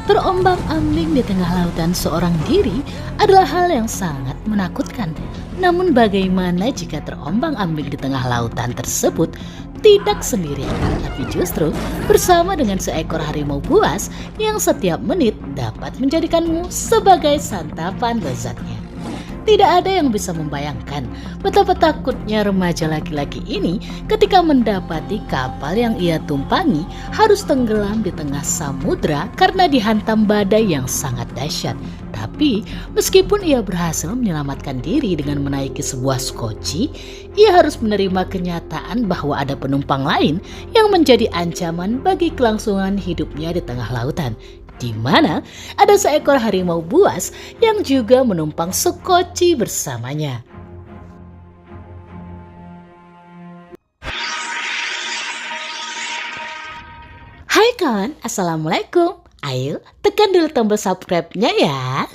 Terombang-ambing di tengah lautan seorang diri adalah hal yang sangat menakutkan. Namun bagaimana jika terombang-ambing di tengah lautan tersebut tidak sendirian, tapi justru bersama dengan seekor harimau buas yang setiap menit dapat menjadikanmu sebagai santapan lezatnya. Tidak ada yang bisa membayangkan betapa takutnya remaja laki-laki ini ketika mendapati kapal yang ia tumpangi harus tenggelam di tengah samudra karena dihantam badai yang sangat dahsyat. Tapi meskipun ia berhasil menyelamatkan diri dengan menaiki sebuah skoci, ia harus menerima kenyataan bahwa ada penumpang lain yang menjadi ancaman bagi kelangsungan hidupnya di tengah lautan, di mana ada seekor harimau buas yang juga menumpang skoci bersamanya. Hai kawan, assalamualaikum. Ayo tekan dulu tombol subscribe-nya ya.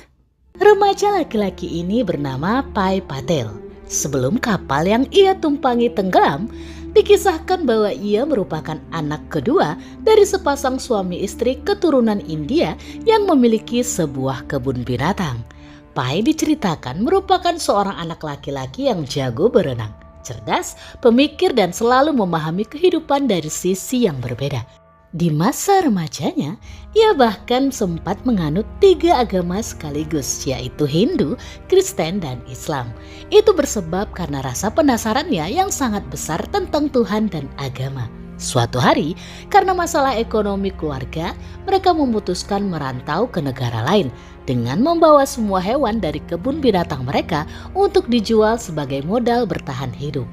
Remaja laki-laki ini bernama Pai Patel. Sebelum kapal yang ia tumpangi tenggelam, dikisahkan bahwa ia merupakan anak kedua dari sepasang suami istri keturunan India yang memiliki sebuah kebun binatang. Pai diceritakan merupakan seorang anak laki-laki yang jago berenang, cerdas, pemikir dan selalu memahami kehidupan dari sisi yang berbeda. Di masa remajanya, ia bahkan sempat menganut 3 agama sekaligus, yaitu Hindu, Kristen, dan Islam. Itu bersebab karena rasa penasarannya yang sangat besar tentang Tuhan dan agama. Suatu hari, karena masalah ekonomi keluarga, mereka memutuskan merantau ke negara lain dengan membawa semua hewan dari kebun binatang mereka untuk dijual sebagai modal bertahan hidup.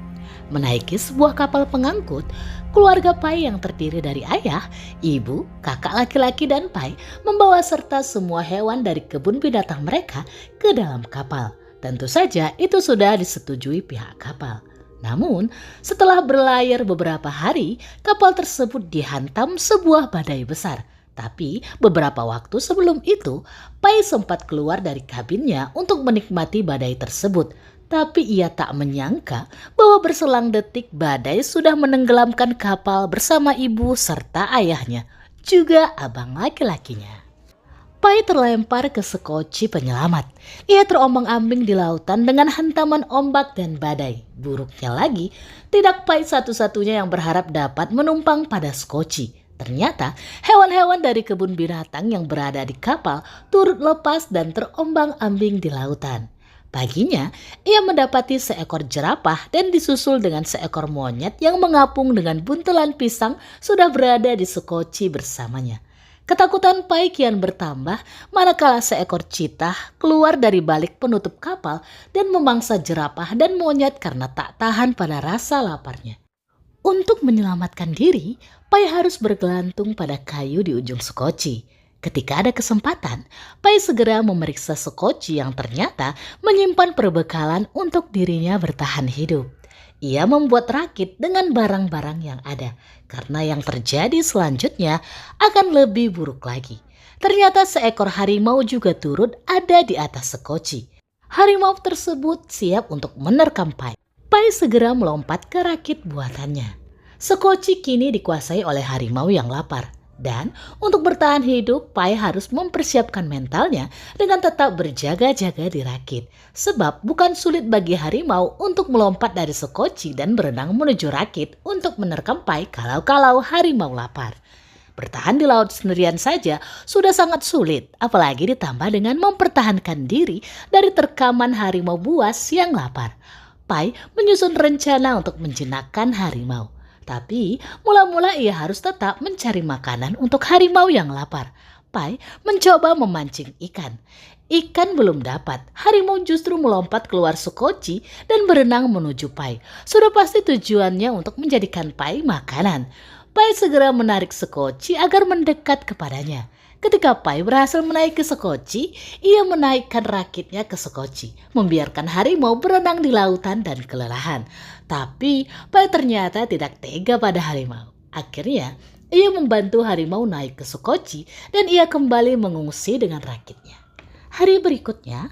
Menaiki sebuah kapal pengangkut, keluarga Pai yang terdiri dari ayah, ibu, kakak laki-laki dan Pai membawa serta semua hewan dari kebun binatang mereka ke dalam kapal. Tentu saja itu sudah disetujui pihak kapal. Namun setelah berlayar beberapa hari, kapal tersebut dihantam sebuah badai besar. Tapi beberapa waktu sebelum itu, Pai sempat keluar dari kabinnya untuk menikmati badai tersebut. Tapi ia tak menyangka bahwa berselang detik badai sudah menenggelamkan kapal bersama ibu serta ayahnya, juga abang laki-lakinya. Pai terlempar ke skoci penyelamat. Ia terombang-ambing di lautan dengan hantaman ombak dan badai. Buruknya lagi, tidak Pai satu-satunya yang berharap dapat menumpang pada skoci. Ternyata hewan-hewan dari kebun binatang yang berada di kapal turut lepas dan terombang-ambing di lautan. Paginya, ia mendapati seekor jerapah dan disusul dengan seekor monyet yang mengapung dengan buntelan pisang sudah berada di skoci bersamanya. Ketakutan Pai kian bertambah manakala seekor citah keluar dari balik penutup kapal dan memangsa jerapah dan monyet karena tak tahan pada rasa laparnya. Untuk menyelamatkan diri, Pai harus bergelantung pada kayu di ujung skoci. Ketika ada kesempatan, Pai segera memeriksa skoci yang ternyata menyimpan perbekalan untuk dirinya bertahan hidup. Ia membuat rakit dengan barang-barang yang ada, karena yang terjadi selanjutnya akan lebih buruk lagi. Ternyata seekor harimau juga turut ada di atas skoci. Harimau tersebut siap untuk menerkam Pai. Pai segera melompat ke rakit buatannya. Skoci kini dikuasai oleh harimau yang lapar. Dan untuk bertahan hidup, Pai harus mempersiapkan mentalnya dengan tetap berjaga-jaga di rakit. Sebab bukan sulit bagi harimau untuk melompat dari skoci dan berenang menuju rakit untuk menerkam Pai kalau harimau lapar. Bertahan di laut sendirian saja sudah sangat sulit, apalagi ditambah dengan mempertahankan diri dari terkaman harimau buas yang lapar. Pai menyusun rencana untuk menjinakkan harimau. Tapi mula-mula ia harus tetap mencari makanan untuk harimau yang lapar. Pai mencoba memancing ikan. Ikan belum dapat, harimau justru melompat keluar skoci dan berenang menuju Pai. Sudah pasti tujuannya untuk menjadikan Pai makanan. Pai segera menarik skoci agar mendekat kepadanya. Ketika Pai berhasil menaiki skoci, ia menaikkan rakitnya ke skoci, membiarkan harimau berenang di lautan dan kelelahan. Tapi Pai ternyata tidak tega pada harimau. Akhirnya, ia membantu harimau naik ke skoci dan ia kembali mengungsi dengan rakitnya. Hari berikutnya,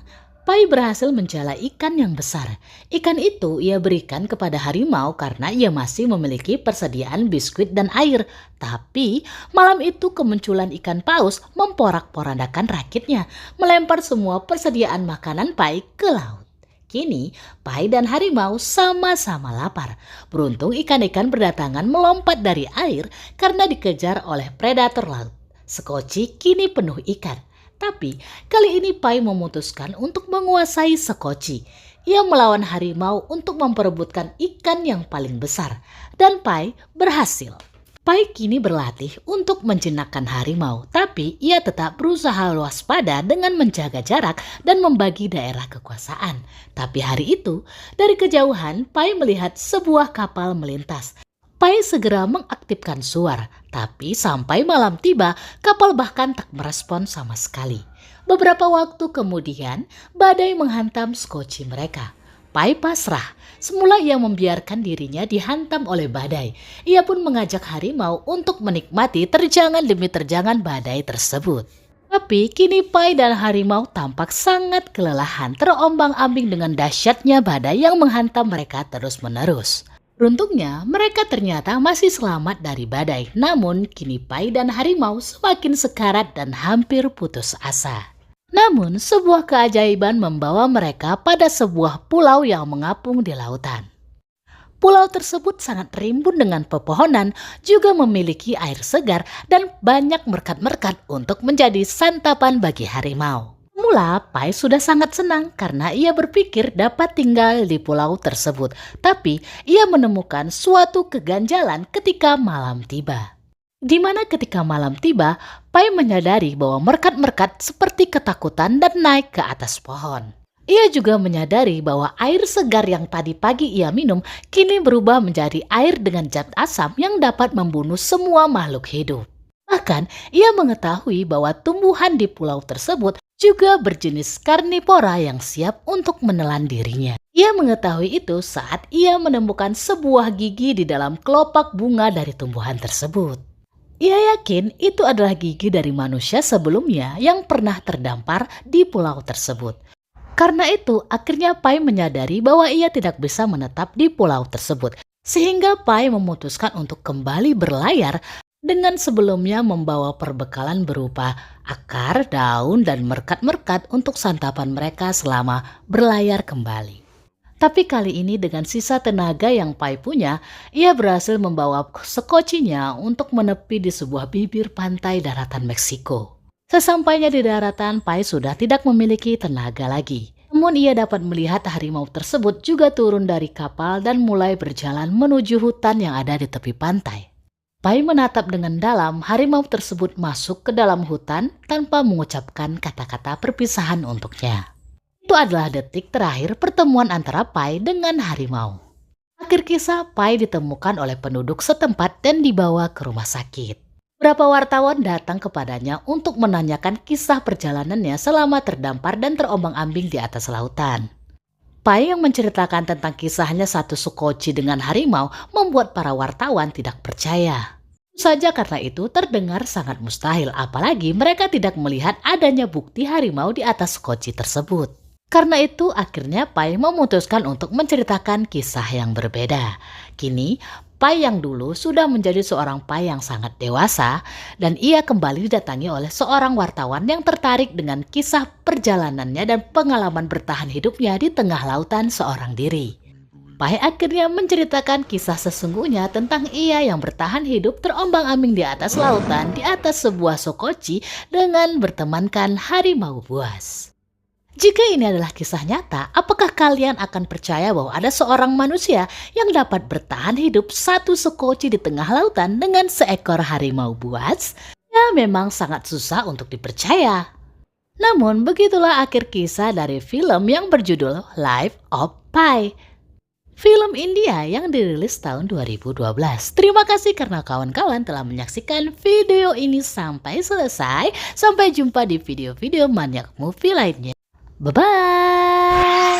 Pai berhasil menjala ikan yang besar. Ikan itu ia berikan kepada harimau karena ia masih memiliki persediaan biskuit dan air. Tapi malam itu kemunculan ikan paus memporak-porandakan rakitnya, melempar semua persediaan makanan Pai ke laut. Kini, Pai dan harimau sama-sama lapar. Beruntung ikan-ikan berdatangan melompat dari air karena dikejar oleh predator laut. Sekoci kini penuh ikan. Tapi kali ini Pai memutuskan untuk menguasai sekoci. Ia melawan harimau untuk memperebutkan ikan yang paling besar. Dan Pai berhasil. Pai kini berlatih untuk menjinakkan harimau. Tapi ia tetap berusaha waspada dengan menjaga jarak dan membagi daerah kekuasaan. Tapi hari itu, dari kejauhan Pai melihat sebuah kapal melintas. Pai segera mengaktifkan suar, tapi sampai malam tiba, kapal bahkan tak merespon sama sekali. Beberapa waktu kemudian, badai menghantam skoci mereka. Pai pasrah. Semula ia membiarkan dirinya dihantam oleh badai. Ia pun mengajak harimau untuk menikmati terjangan demi terjangan badai tersebut. Tapi kini Pai dan harimau tampak sangat kelelahan, terombang-ambing dengan dahsyatnya badai yang menghantam mereka terus-menerus. Beruntungnya, mereka ternyata masih selamat dari badai. Namun, kini Pai dan harimau semakin sekarat dan hampir putus asa. Namun, sebuah keajaiban membawa mereka pada sebuah pulau yang mengapung di lautan. Pulau tersebut sangat rimbun dengan pepohonan, juga memiliki air segar dan banyak merkat-merkat untuk menjadi santapan bagi harimau. Mula, Pai sudah sangat senang karena ia berpikir dapat tinggal di pulau tersebut. Tapi, ia menemukan suatu keganjalan ketika malam tiba. Di mana ketika malam tiba, Pai menyadari bahwa merkat-merkat seperti ketakutan dan naik ke atas pohon. Ia juga menyadari bahwa air segar yang tadi pagi ia minum kini berubah menjadi air dengan zat asam yang dapat membunuh semua makhluk hidup. Bahkan, ia mengetahui bahwa tumbuhan di pulau tersebut juga berjenis karnivora yang siap untuk menelan dirinya. Ia mengetahui itu saat ia menemukan sebuah gigi di dalam kelopak bunga dari tumbuhan tersebut. Ia yakin itu adalah gigi dari manusia sebelumnya yang pernah terdampar di pulau tersebut. Karena itu, akhirnya Pai menyadari bahwa ia tidak bisa menetap di pulau tersebut. Sehingga Pai memutuskan untuk kembali berlayar dengan sebelumnya membawa perbekalan berupa akar, daun, dan merkat-merkat untuk santapan mereka selama berlayar kembali. Tapi kali ini dengan sisa tenaga yang Pai punya, ia berhasil membawa sekocinya untuk menepi di sebuah bibir pantai daratan Meksiko. Sesampainya di daratan, Pai sudah tidak memiliki tenaga lagi. Namun ia dapat melihat harimau tersebut juga turun dari kapal dan mulai berjalan menuju hutan yang ada di tepi pantai. Pai menatap dengan dalam, harimau tersebut masuk ke dalam hutan tanpa mengucapkan kata-kata perpisahan untuknya. Itu adalah detik terakhir pertemuan antara Pai dengan harimau. Akhir kisah, Pai ditemukan oleh penduduk setempat dan dibawa ke rumah sakit. Beberapa wartawan datang kepadanya untuk menanyakan kisah perjalanannya selama terdampar dan terombang-ambing di atas lautan. Pai yang menceritakan tentang kisahnya satu sekoci dengan harimau membuat para wartawan tidak percaya. Saja karena itu terdengar sangat mustahil, apalagi mereka tidak melihat adanya bukti harimau di atas sekoci tersebut. Karena itu akhirnya Pai memutuskan untuk menceritakan kisah yang berbeda. Kini Pai yang dulu sudah menjadi seorang Pai yang sangat dewasa dan ia kembali didatangi oleh seorang wartawan yang tertarik dengan kisah perjalanannya dan pengalaman bertahan hidupnya di tengah lautan seorang diri. Pai akhirnya menceritakan kisah sesungguhnya tentang ia yang bertahan hidup terombang-ambing di atas lautan di atas sebuah sekoci dengan bertemankan harimau buas. Jika ini adalah kisah nyata, apakah kalian akan percaya bahwa ada seorang manusia yang dapat bertahan hidup satu sekoci di tengah lautan dengan seekor harimau buas? Ya, memang sangat susah untuk dipercaya. Namun, begitulah akhir kisah dari film yang berjudul Life of Pi. Film India yang dirilis tahun 2012. Terima kasih karena kawan-kawan telah menyaksikan video ini sampai selesai. Sampai jumpa di video-video Maniac Movie lainnya. Bye-bye.